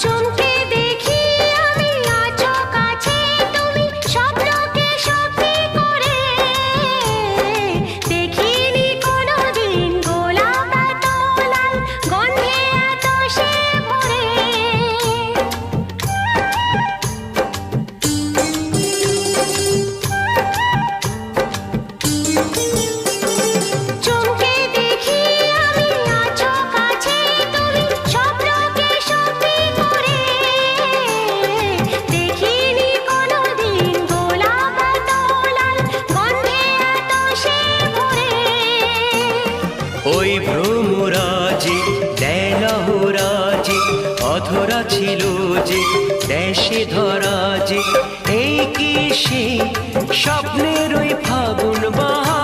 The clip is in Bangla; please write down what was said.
চমকে দেখি আমি আছো কাছে তুমি স্বপ্নকে সত্যি করে দেখিনি কোনোদিন গোলাপ এত লাল গন্ধে এত সে ভরে চমকে দেখি আমি আছো কাছে তুমি স্বপ্নকে সত্যি করে দেখিনি কোনোদিন গোলাপ এত লাল গন্ধে এত সে ভরে ওই ভ্রমরাজি দেলহরাজি অধরা ছিল যে দেশে ধরা যে এই কি সেই স্বপ্নের ওই ফাগুন বাহার